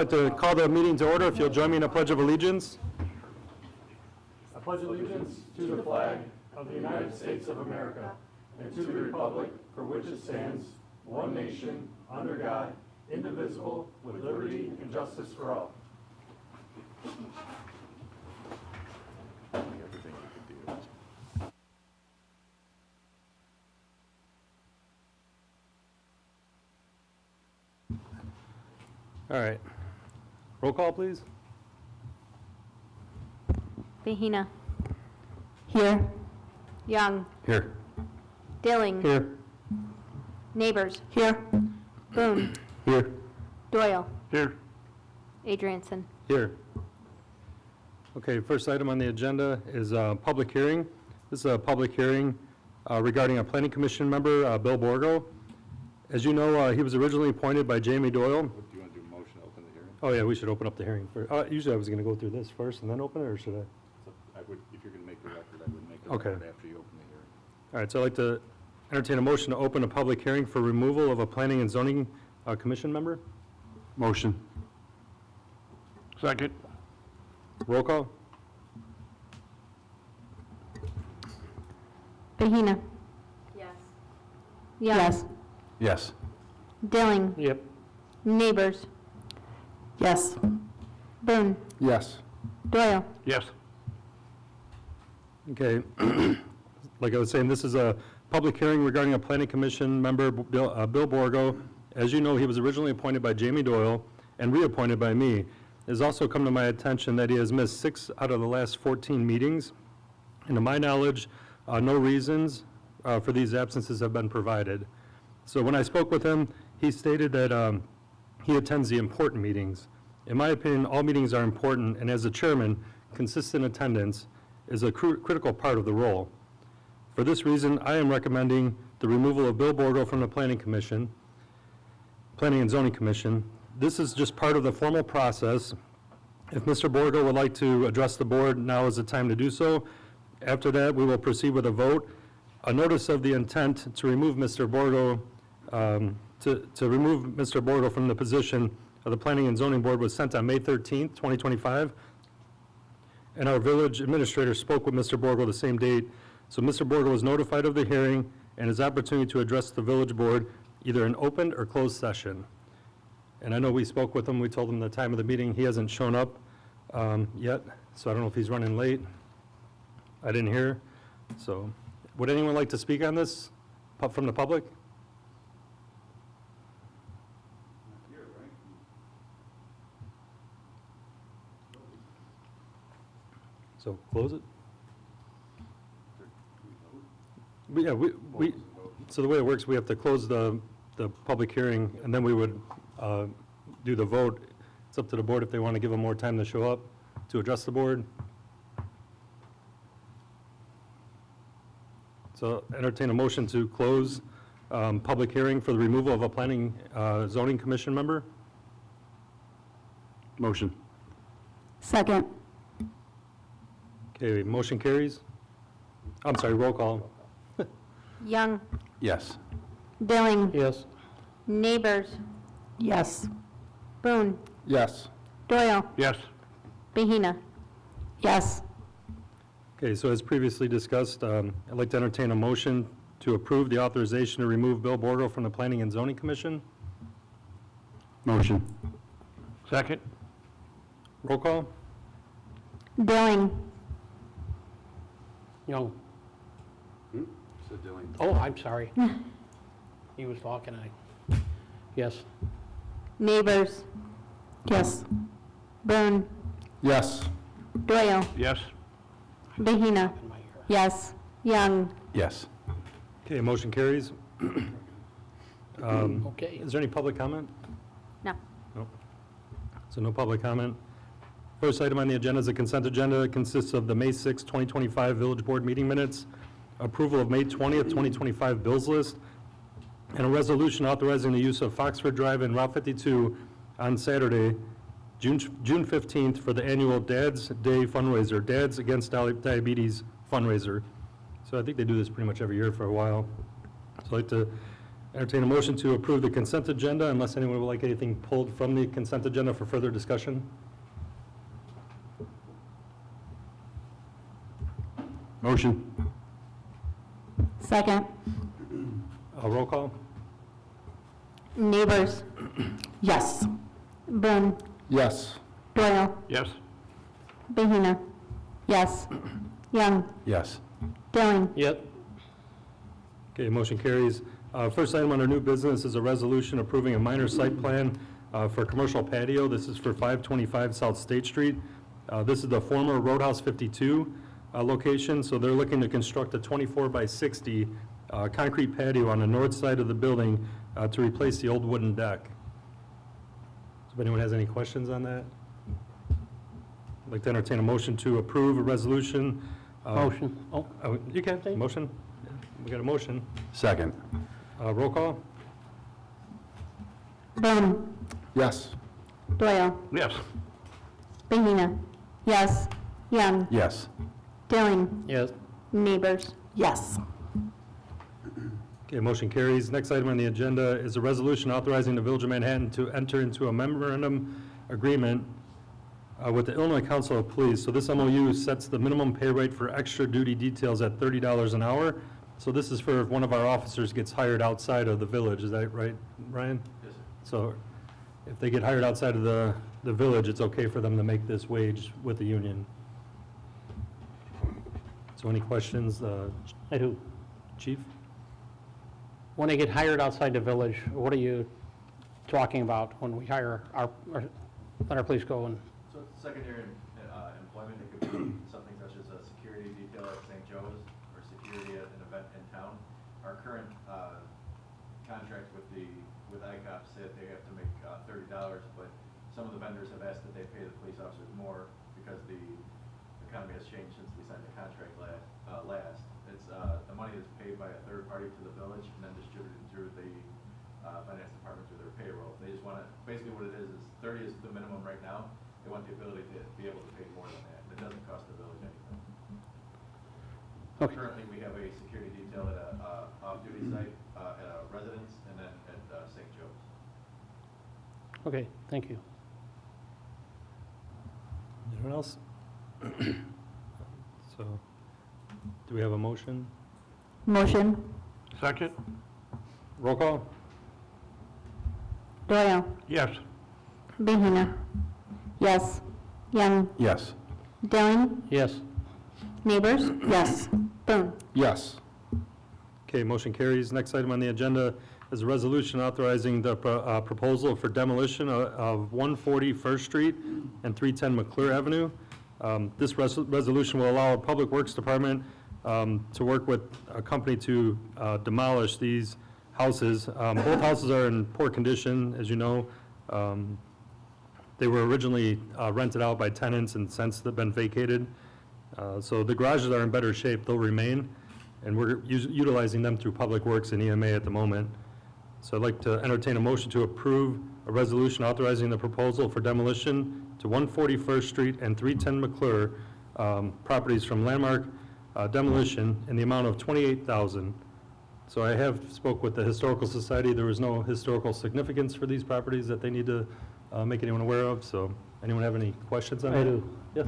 I'd like to call the meeting to order. If you'll join me in a pledge of allegiance. I pledge allegiance to the flag of the United States of America and to the republic for which it stands, one nation, under God, indivisible, with liberty and justice for all. All right. Roll call, please. Bahina. Here. Young. Here. Dilling. Here. Neighbors. Here. Boone. Here. Doyle. Here. Adrianson. Here. Okay, first item on the agenda is a public hearing. This is a public hearing regarding a planning commission member, Bill Borgo. As you know, he was originally appointed by Jamie Doyle. Do you want to do a motion to open the hearing? Oh yeah, we should open up the hearing first. Usually I was going to go through this first and then open it, or should I? So I would, if you're going to make the record, I would make the Okay. record after you open the hearing. All right, so I'd like to entertain a motion to open a public hearing for removal of a planning and zoning commission member. Motion. Second. Roll call. Bahina. Yes. Young. Yes. Yes. Dilling. Yep. Neighbors. Yes. Boone. Yes. Doyle. Yes. Okay. Like I was saying, this is a public hearing regarding a planning commission member, Bill Borgo. As you know, he was originally appointed by Jamie Doyle and reappointed by me. It has also come to my attention that he has missed 6 out of the last 14 meetings. And to my knowledge, no reasons for these absences have been provided. So when I spoke with him, he stated that he attends the important meetings. In my opinion, all meetings are important, and as a chairman, consistent attendance is a critical part of the role. For this reason, I am recommending the removal of Bill Borgo from the Planning and Zoning Commission. This is just part of the formal process. If Mr. Borgo would like to address the board, now is the time to do so. After that, we will proceed with a vote. A notice of the intent to remove Mr. Borgo from the position of the Planning and Zoning Board was sent on May 13th, 2025. And our village administrator spoke with Mr. Borgo the same date. So Mr. Borgo was notified of the hearing and his opportunity to address the village board either in open or closed session. And I know we spoke with him, we told him the time of the meeting. He hasn't shown up yet, so I don't know if he's running late. I didn't hear. So would anyone like to speak on this from the public? So close it? Yeah, so the way it works, we have to close the public hearing, and then we would do the vote. It's up to the board if they want to give them more time to show up to address the board. So entertain a motion to close public hearing for the removal of a planning zoning commission member. Motion. Second. Okay, motion carries. I'm sorry, roll call. Young. Yes. Dilling. Yes. Neighbors. Yes. Boone. Yes. Doyle. Yes. Bahina. Yes. Okay, so as previously discussed, I'd like to entertain a motion to approve the authorization to remove Bill Borgo from the Planning and Zoning Commission. Motion. Second. Roll call. Dilling. Young. So Dilling. Oh, I'm sorry. He was talking, yes. Neighbors. Yes. Boone. Yes. Doyle. Yes. Bahina. In my ear. Yes. Young. Yes. Okay, motion carries. Okay. Is there any public comment? No. No. So no public comment. First item on the agenda is a consent agenda. It consists of the May 6, 2025 Village Board meeting minutes, approval of May 20th, 2025 bills list, and a resolution authorizing the use of Foxford Drive and Route 52 on Saturday, June 15th for the annual Dad's Day fundraiser, Dads Against Diabetes fundraiser. So I think they do this pretty much every year for a while. So I'd like to Entertain a motion to approve the consent agenda unless anyone would like anything pulled from the consent agenda for further discussion. Motion. Second. Roll call? Neighbors. Yes. Boone. Yes. Doyle. Yes. Bahina. Yes. Young. Yes. Dilling. Yep. Okay, motion carries. First item on our new business is a resolution approving a minor site plan for a commercial patio. This is for 525 South State Street. This is the former Roadhouse 52 location, so they're looking to construct a 24 by 60 concrete patio on the north side of the building to replace the old wooden deck. So if anyone has any questions on that? I'd like to entertain a motion to approve a resolution. Motion. Oh, You can, motion? We got a motion. Second. Roll call? Boone. Yes. Doyle. Yes. Bahina. Yes. Young. Yes. Dilling. yes. Neighbors. Yes. Okay, motion carries. Next item on the agenda is a resolution authorizing the Village of Manhattan to enter into a memorandum agreement with the Illinois Council of Police. So this MOU sets the minimum pay rate for extra duty details at $30 an hour. So this is for if one of our officers gets hired outside of the village. Is that right, Ryan? Yes, sir. So if they get hired outside of the village, it's okay for them to make this wage with the union. So any questions, I do. Chief? When they get hired outside the village, what are you talking about when we hire let our police go and, So it's secondary employment, it could be something such as a security detail at St. Joe's or security at an event in town. Our current contract with ICOP said they have to make $30, but some of the vendors have asked that they pay the police officers more because the economy has changed since we signed the contract last. It's the money is paid by a third party to the village and then distributed through the finance department through their payroll. They just want to, basically what it is 30 is the minimum right now. They want the ability to be able to pay more than that. It doesn't cost the village anything. Okay. Currently, we have a security detail at a off-duty site, at a residence, and then at St. Joe's. okay, thank you. Anyone else? So, do we have a motion? Motion. Second. Roll call? Doyle. Yes. Bahina. Yes. Young. Yes. Dilling. Yes. Neighbors. Yes. Boone. Yes. Okay, motion carries. Next item on the agenda is a resolution authorizing the proposal for demolition of 140 First Street and 310 McClure Avenue. This resolution will allow our Public Works Department to work with a company to demolish these houses. Both houses are in poor condition, as you know. They were originally rented out by tenants and since they've been vacated. So the garages are in better shape, they'll remain, and we're utilizing them through Public Works and EMA at the moment. So I'd like to entertain a motion to approve a resolution authorizing the proposal for demolition to 141st Street and 310 McClure properties from Landmark Demolition in the amount of $28,000. So I have spoke with the Historical Society. There was no historical significance for these properties that they need to make anyone aware of. So anyone have any questions on that? I do. Yes.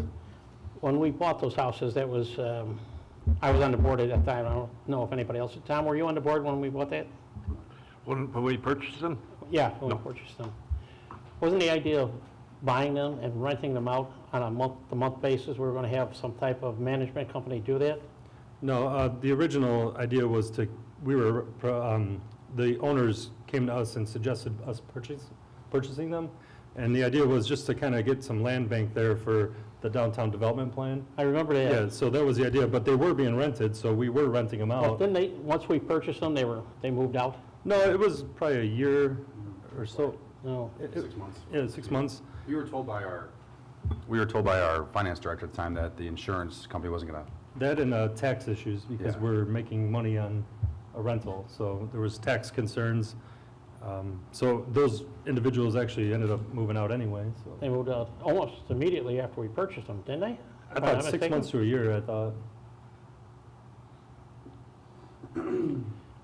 When we bought those houses, that was, I was on the board at that time. I don't know if anybody else. Tom, were you on the board when we bought that? When we purchased them? Yeah, when we purchased them. Wasn't the idea of buying them and renting them out on a month-to-month basis? We were going to have some type of management company do that? No, the original idea was to, the owners came to us and suggested us purchasing them. And the idea was just to kind of get some land bank there for the downtown development plan. I remember that. Yeah, so that was the idea, but they were being rented, so we were renting them But out. didn't they, once we purchased them, they moved out? No, it was probably a year or so. No. 6 months. Yeah, 6 months. We were told by our finance director at the time that the insurance company wasn't going to. That and tax issues, because Yeah. we're making money on a rental, so there was tax concerns. So those individuals actually ended up moving out anyway, so. They moved out almost immediately after we purchased them, didn't they? I Am thought not 6 mistaken? months to a year, I thought.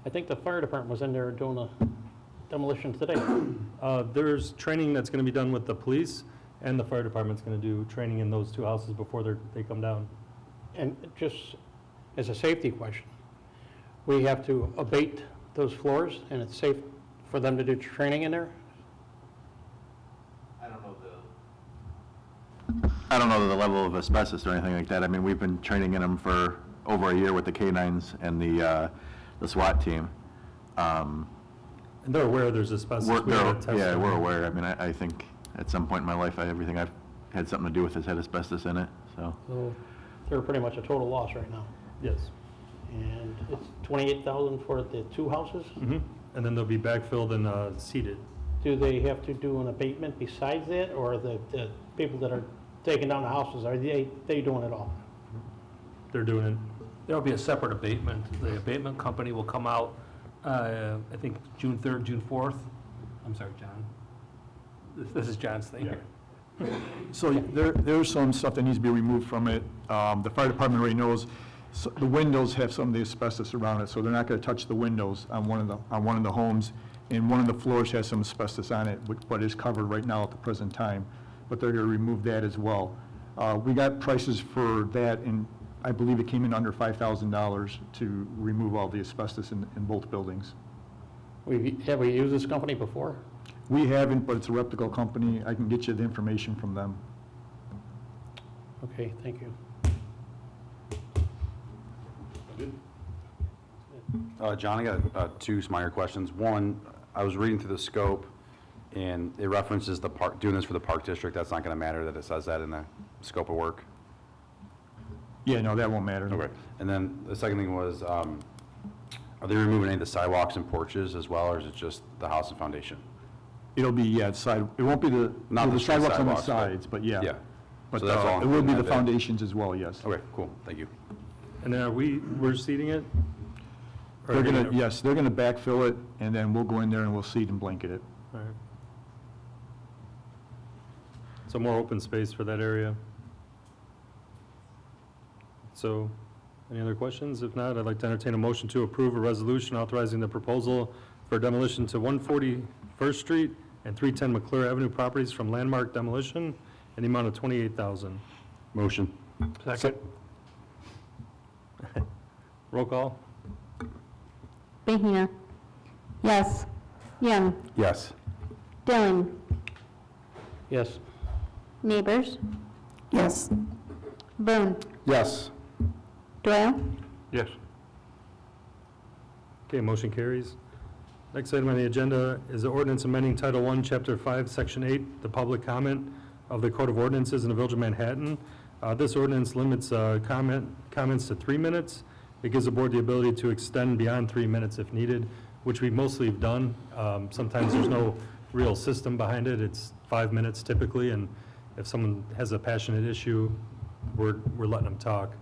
I think the fire department was in there doing a demolition today. There's training that's going to be done with the police, and the fire department's going to do training in those two houses before they come down. And just as a safety question, we have to abate those floors, and it's safe for them to do training in there? I don't know I don't know the level of asbestos or anything like that. I mean, we've been training in them for over a year with the canines and the SWAT team. And they're aware there's asbestos. We had a test Yeah, done. we're aware. I mean, I think at some point in my life, everything I've had something to do with has had asbestos in it, so. So they're pretty much a total loss right now. Yes. And it's 28,000 for the two houses? Mhm. And then they'll be backfilled and seeded. Do they have to do an abatement besides that, or the people that are taking down the houses, are they doing it all? They're doing it. There'll be a separate abatement. The abatement company will come out, I think, June 3rd, June 4th. I'm sorry, John. This is John's thing here. So there's some stuff that needs to be removed from it. The fire department already knows, the windows have some of the asbestos around it, so they're not going to touch the windows on one of the homes. And one of the floors has some asbestos on it, but is covered right now at the present time. But they're going to remove that as well. We got prices for that, and I believe it came in under $5,000 to remove all the asbestos in both buildings. Have we used this company before? We haven't, but it's a reputable company. I can get you the information from them. Okay, thank you. John, I got two minor questions. One, I was reading through the scope, and it references the park, doing this for the park district. That's not going to matter that it says that in the scope of work? Yeah, no, that won't matter. Okay. And then the second thing was, are they removing any of the sidewalks and porches as well, or is it just the house and foundation? It'll be, yeah, it won't be Not the the straight sidewalks on the sidewalks, but- sides, but yeah. Yeah. But So that's all it will be included the in that. foundations as well, yes. Okay, cool, thank you. And then we're seeding it? Or They're are gonna, yes, they're gonna backfill it, and then we'll go in there and we'll seed and blanket it. All right. So more open space for that area. So, any other questions? If not, I'd like to entertain a motion to approve a resolution authorizing the proposal for demolition to 141st Street and 310 McClure Avenue properties from Landmark Demolition in the amount of $28,000. Motion. Second. Roll call? Behina. Yes. Young. Yes. Dilling. Yes. Neighbors? Yes. Boone? Yes. Doyle? Yes. Okay, motion carries. Next item on the agenda is the ordinance amending Title I, Chapter 5, Section 8, the public comment of the Code of Ordinances in the Village of Manhattan. This ordinance limits comments to 3 minutes. It gives the board the ability to extend beyond 3 minutes if needed, which we mostly have done. Sometimes there's no real system behind it. It's 5 minutes typically, and if someone has a passionate issue, we're letting them talk.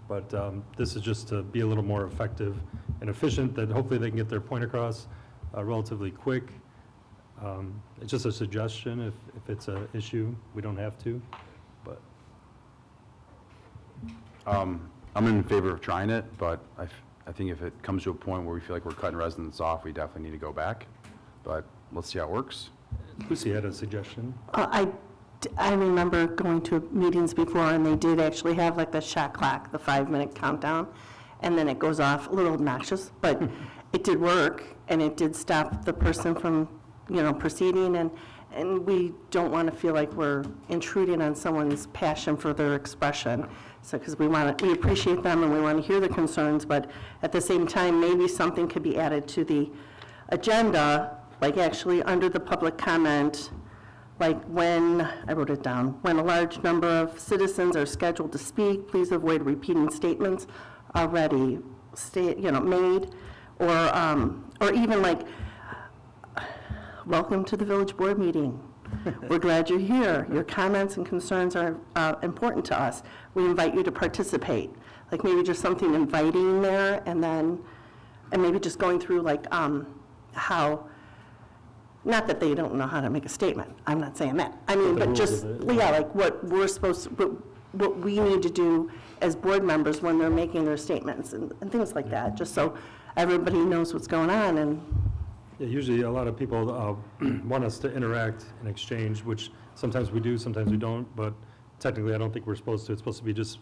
But this is just to be a little more effective and efficient, that hopefully they can get their point across relatively quick. It's just a suggestion. If it's an issue, we don't have to, but. I'm in favor of trying it, but I think if it comes to a point where we feel like we're cutting residents off, we definitely need to go back. But let's see how it works. Lucy had a suggestion. I remember going to meetings before, and they did actually have like the shot clock, the 5-minute countdown, and then it goes off, a little obnoxious, but it did work, and it did stop the person from, proceeding, and we don't want to feel like we're intruding on someone's passion for their expression. So, because we appreciate them and we want to hear the concerns, but at the same time, maybe something could be added to the agenda, like actually under the public comment, like when, I wrote it down, when a large number of citizens are scheduled to speak, please avoid repeating statements already made, or even like, welcome to the village board meeting. We're glad you're here. Your comments and concerns are important to us. We invite you to participate. Like maybe just something inviting there, and maybe just going through like how, not that they don't know how to make a statement. I'm not saying that. I mean, but just, like what we're what we need to do as board members when they're making their statements and things like that. Just so everybody knows what's going on, and Yeah, usually a lot of people want us to interact and exchange, which sometimes we do, sometimes we don't, but technically I don't think we're supposed to. It's supposed to be just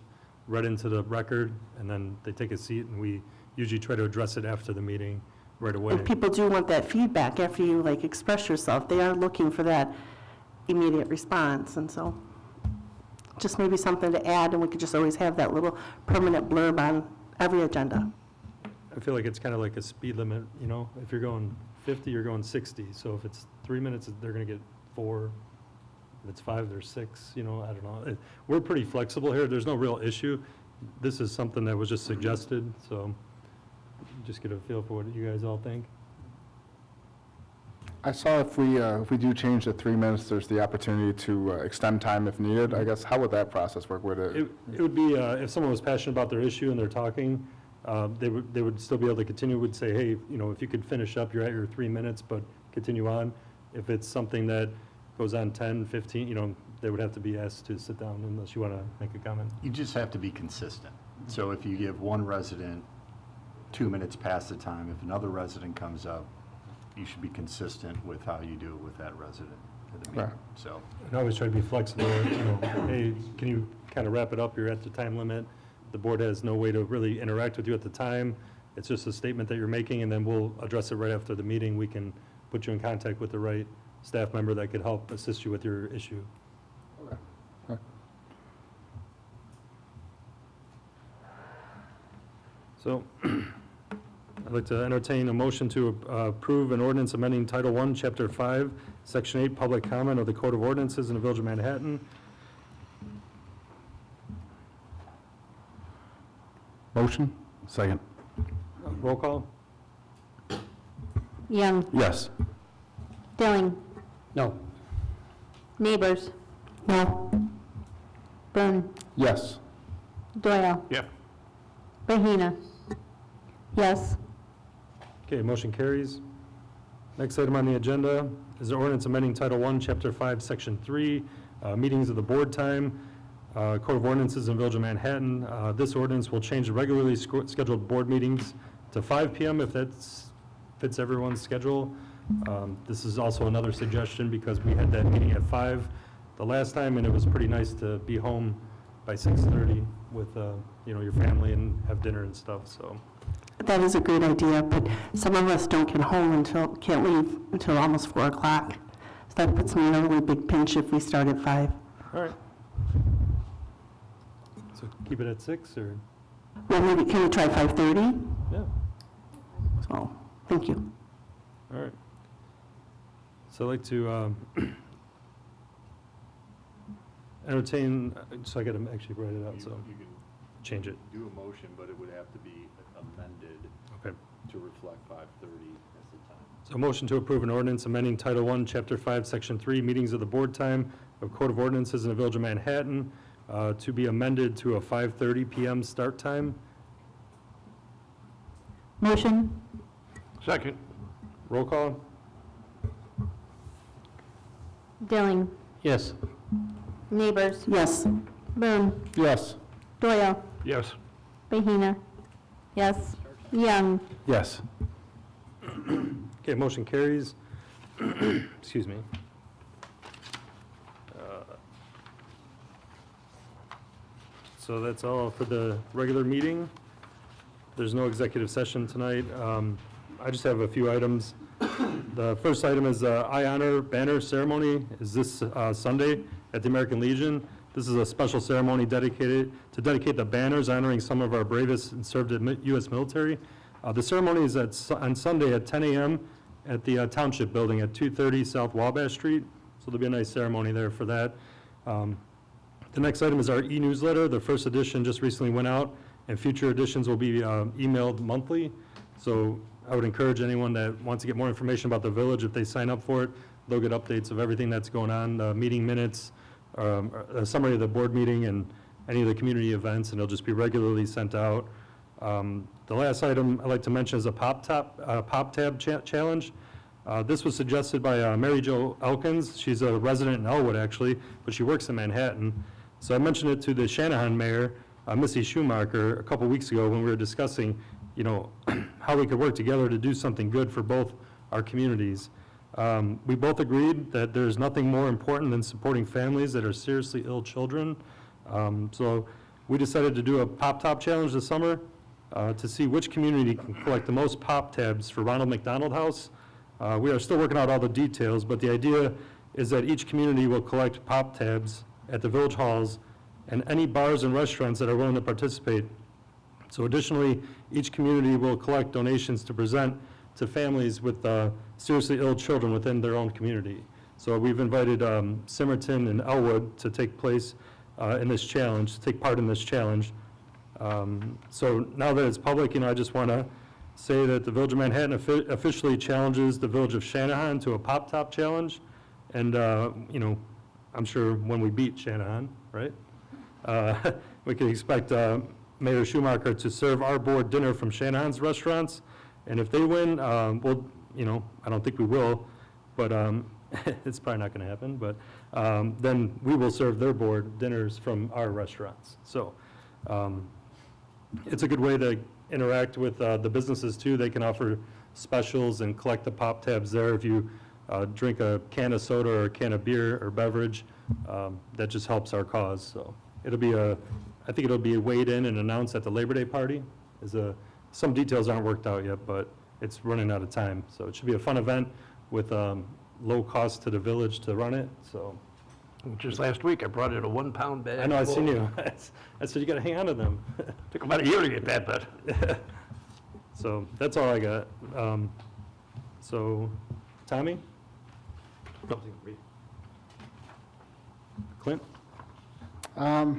read into the record, and then they take a seat, and we usually try to address it after the meeting right away. and people do want that feedback after you, like, express yourself. They are looking for that immediate response, and so just maybe something to add, and we could just always have that little permanent blurb on every agenda. I feel like it's kind of like a speed limit, you know? If you're going 50, you're going 60. So if it's 3 minutes, they're going to get 4. If it's 5, there's 6, you know, I don't know. We're pretty flexible here. There's no real issue. This is something that was just suggested, so just get a feel for what you guys all think. I saw if we do change to 3 minutes, there's the opportunity to extend time if needed. I guess, how would that process work? Would it? It would be, if someone was passionate about their issue and they're talking, they would still be able to continue, would say, hey, you know, if you could finish up, you're at your 3 minutes, but continue on. If it's something that goes on 10, 15, you know, they would have to be asked to sit down unless you want to make a comment. You just have to be consistent. So if you give one resident 2 minutes past the time, if another resident comes up, you should be consistent with how you do it with that resident at the meeting. Right. So, And I always try to be flexible, you know, hey, can you kind of wrap it up? You're at the time limit. The board has no way to really interact with you at the time. It's just a statement that you're making, and then we'll address it right after the meeting. We can put you in contact with the right staff member that could help assist you with your issue. Okay. So I'd like to entertain a motion to approve an ordinance amending Title I, Chapter 5, Section 8, Public Comment of the Code of Ordinances in the Village of Manhattan. Motion? Second. Roll call? Young, Yes. Dilling, No. Neighbors. No. Boone, Yes. Doyle. Yeah. Bahina. Yes. Okay, motion carries. Next item on the agenda is the ordinance amending Title I, Chapter 5, Section 3, meetings of the board time, Code of Ordinances in Village of Manhattan. This ordinance will change the regularly scheduled board meetings to 5 PM if that fits everyone's schedule. This is also another suggestion because we had that meeting at 5 the last time, and it was pretty nice to be home by 6:30 with, you know, your family and have dinner and stuff, so. That is a great idea, but some of us don't get home can't leave until almost 4 o'clock. So that puts me in a really big pinch if we start at 5. All right. So keep it at 6, or? Well, maybe, can we try 5:30? Yeah, So, thank you. all right. So I'd like to entertain, so I got to actually write it out, so you can change it. do a motion, but it would have to be amended Okay. to reflect 5:30 as the time. So a motion to approve an ordinance amending Title I, Chapter 5, Section 3, meetings of the board time of Code of Ordinances in the Village of Manhattan, to be amended to a 5:30 PM start time. Motion. Second. Roll call? Dilling, Yes. Neighbors. Yes. Boone, Yes. Doyle. Yes. Bahina. Yes. Young. Yes. Okay, motion carries. Excuse me. So that's all for the regular meeting. There's no executive session tonight. I just have a few items. The first item is I Honor Banner Ceremony is this Sunday at the American Legion. This is a special ceremony dedicated to dedicate the banners honoring some of our bravest and served in U.S. military. The ceremony is on Sunday at 10 a.m. at the Township Building at 230 South Wabash Street. So there'll be a nice ceremony there for that. The next item is our e-newsletter. The first edition just recently went out, and future editions will be emailed monthly. So I would encourage anyone that wants to get more information about the village, if they sign up for it, they'll get updates of everything that's going on, the meeting minutes, a summary of the board meeting, and any of the community events, and it'll just be regularly sent out. The last item I'd like to mention is a Pop Tab Challenge. This was suggested by Mary Jo Elkins. She's a resident in Elwood, actually, but she works in Manhattan. So I mentioned it to the Shanahan mayor, Missy Schumacher, a couple weeks ago when we were discussing, how we could work together to do something good for both our communities. We both agreed that there's nothing more important than supporting families that are seriously ill children. So we decided to do a pop-top challenge this summer to see which community can collect the most pop tabs for Ronald McDonald House. We are still working out all the details, but the idea is that each community will collect pop tabs at the village halls and any bars and restaurants that are willing to participate. So additionally, each community will collect donations to present to families with seriously ill children within their own community. So we've invited Simerton and Elwood to take place in this challenge, take part in this challenge. So now that it's public, I just want to say that the Village of Manhattan officially challenges the Village of Shanahan to a pop-top challenge. And, I'm sure when we beat Shanahan, right? We can expect Mayor Schumacher to serve our board dinner from Shanahan's restaurants. And if they win, we'll, I don't think we will, but it's probably not going to happen. But then we will serve their board dinners from our restaurants. So it's a good way to interact with the businesses too. They can offer specials and collect the pop tabs there. If you drink a can of soda or a can of beer or beverage, that just helps our cause. So it'll be I think it'll be weighed in and announced at the Labor Day party. Some details aren't worked out yet, but it's running out of time. So it should be a fun event with low cost to the village to run it. So Just last week, I brought in a 1-pound bag. I know, I seen full. you. I said, you got to hang on to them. Took about a year to get that, but. So that's all I got. So, Tommy? Clint? Yeah,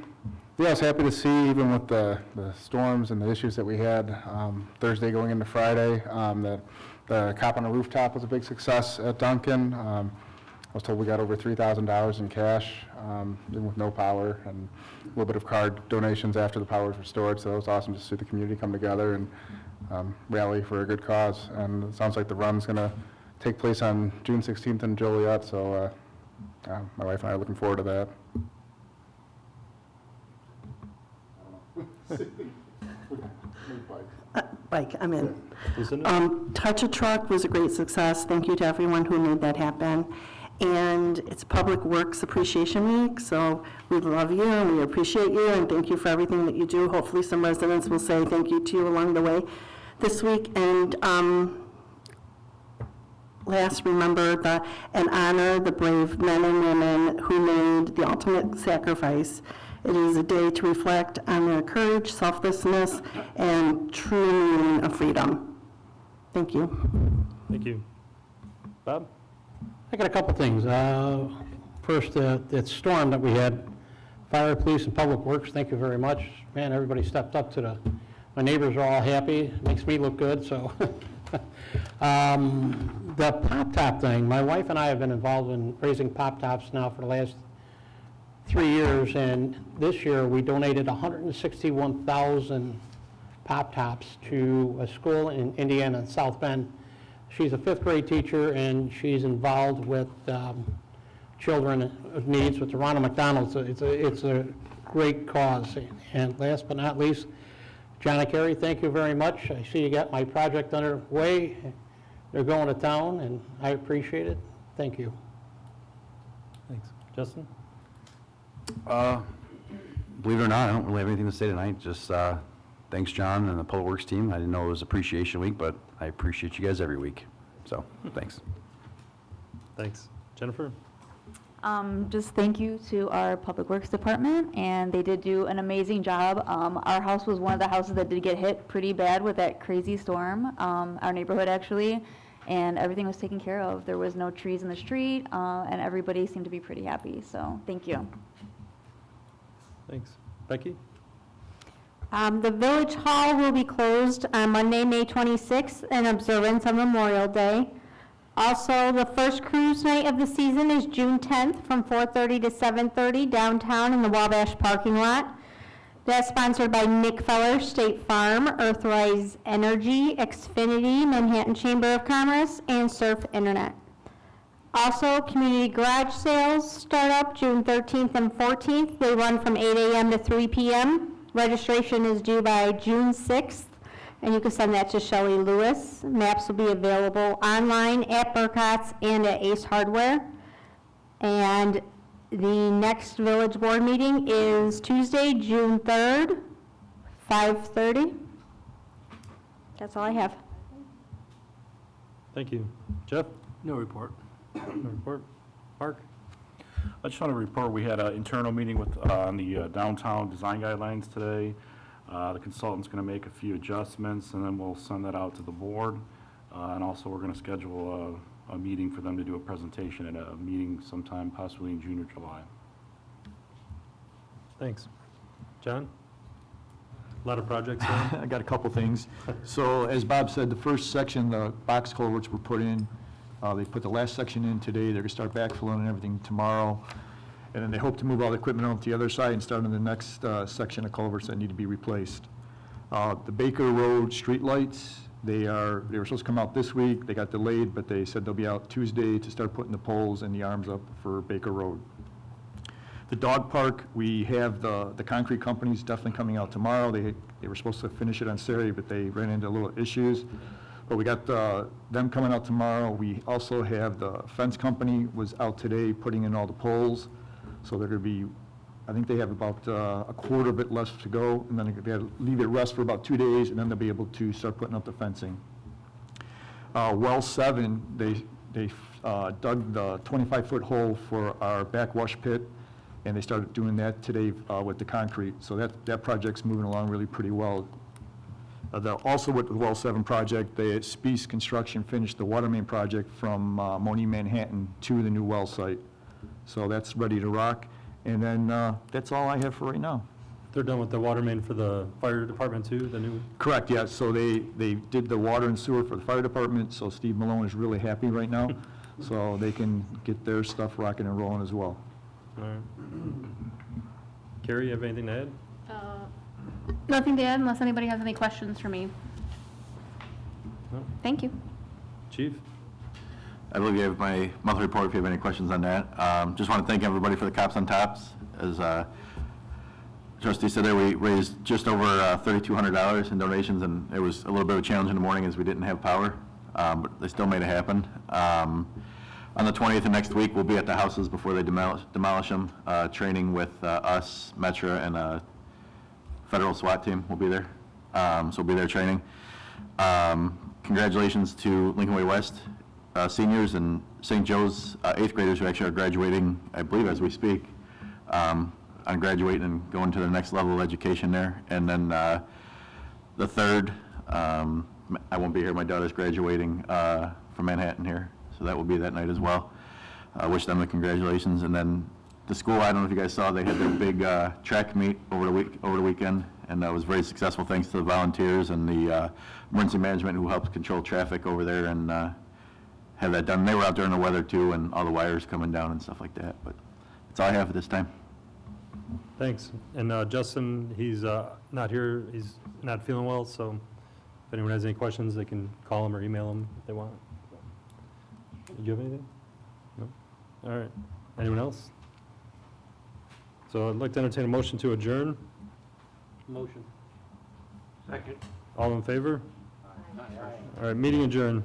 I was happy to see, even with the storms and the issues that we had Thursday going into Friday, that the cop on the rooftop was a big success at Duncan. I was told we got over $3,000 in cash, even with no power, and a little bit of card donations after the power was restored. So it was awesome to see the community come together and rally for a good cause. And it sounds like the run's going to take place on June 16th in Joliet. So my wife and I are looking forward to that. Bike, I'm in. Lucinda? Touch a Truck was a great success. Thank you to everyone who made that happen. And it's Public Works Appreciation Week, so we love you and we appreciate you and thank you for everything that you do. Hopefully some residents will say thank you to you along the way this week. And last, remember and honor the brave men and women who made the ultimate sacrifice. It is a day to reflect on their courage, selflessness, and true meaning of freedom. Thank you. Thank you. Bob? I got a couple things. First, that storm that we had, fire, police, and public works, thank you very much. Man, everybody stepped up to my neighbors are all happy, makes me look good, so. The pop-top thing, my wife and I have been involved in raising pop-tops now for the last 3 years, and this year we donated 161,000 pop-tops to a school in Indiana, in South Bend. She's a 5th grade teacher, and she's involved with children with needs with the Ronald McDonald. So it's a great cause. And last but not least, John Carey, thank you very much. I see you got my project underway. They're going to town, and I appreciate it. Thank you. Thanks. Justin? Believe it or not, I don't really have anything to say tonight. Just thanks, John and the Public Works team. I didn't know it was Appreciation Week, but I appreciate you guys every week. So, thanks. Thanks. Jennifer? Just thank you to our Public Works Department, and they did do an amazing job. Our house was one of the houses that did get hit pretty bad with that crazy storm, our neighborhood actually, and everything was taken care of. There was no trees in the street, and everybody seemed to be pretty happy, so thank you. Thanks. Becky? The Village Hall will be closed on Monday, May 26th in observance of Memorial Day. Also, the first cruise night of the season is June 10th from 4:30 to 7:30 downtown in the Wabash parking lot. That's sponsored by Nick Feller, State Farm, Earthrise Energy, Xfinity, Manhattan Chamber of Commerce, and Surf Internet. Also, community garage sales start up June 13th and 14th. They run from 8 a.m. to 3 p.m. Registration is due by June 6th, and you can send that to Shelley Lewis. Maps will be available online at Burkott's and at Ace Hardware. And the next village board meeting is Tuesday, June 3rd, 5:30. That's all I have. Thank you. Jeff? No report. No report. Mark? I just want to report, we had an internal meeting with, on the downtown design guidelines today. The consultant's going to make a few adjustments, and then we'll send that out to the board. And also, we're going to schedule a meeting for them to do a presentation at a meeting sometime possibly in June or July. Thanks. John? A lot of projects there. I got a couple things. So as Bob said, the first section, the box culverts were put in. They put the last section in today. They're going to start backfilling and everything tomorrow. And then they hope to move all the equipment on to the other side and start on the next section of culverts that need to be replaced. The Baker Road streetlights, they were supposed to come out this week. They got delayed, but they said they'll be out Tuesday to start putting the poles and the arms up for Baker Road. The dog park, we have the concrete companies definitely coming out tomorrow. They were supposed to finish it on Saturday, but they ran into little issues. But we got them coming out tomorrow. We also have the fence company was out today putting in all the poles. So they're going to be, I think they have about a quarter of it left to go, and then they're going to leave it rest for about 2 days, and then they'll be able to start putting up the fencing. Well 7, they dug the 25-foot hole for our backwash pit, and they started doing that today with the concrete. So that project's moving along really pretty well. Also with the Well 7 project, the Speece Construction finished the water main project from Moni Manhattan to the new well site. So that's ready to rock. And then that's all I have for right now. They're done with the water main for the fire department too, the new? Correct, yeah. So they did the water and sewer for the fire department, so Steve Malone is really happy right now. So they can get their stuff rocking and rolling as well. All right. Carrie, you have anything to add? Nothing to add unless anybody has any questions for me. No? Thank you. Chief? I believe you have my monthly report if you have any questions on that. Just want to thank everybody for the Cops on Tops. As Trustee said there, we raised just over $3,200 in donations, and it was a little bit of a challenge in the morning as we didn't have power, but they still made it happen. On the 20th of next week, we'll be at the houses before they demolish them, training with us, Metra, and federal SWAT team will be there. So we'll be there training. Congratulations to Lincoln Way West seniors and St. Joe's 8th graders who actually are graduating, I believe, as we speak, on graduating and going to the next level of education there. And then the 3rd, I won't be here. My daughter's graduating from Manhattan here, so that will be that night as well. I wish them the congratulations. And then the school, I don't know if you guys saw, they had their big track meet over the weekend, and that was very successful thanks to the volunteers and the emergency management who helped control traffic over there and have that done. They were out during the weather too, and all the wires coming down and stuff like that. But that's all I have at this time. Thanks. And Justin, he's not here. He's not feeling well, so if anyone has any questions, they can call him or email him if they want. Do you have anything? No? All right. Anyone else? So I'd like to entertain a motion to adjourn. Motion. Second. All in favor? All right, meeting adjourned.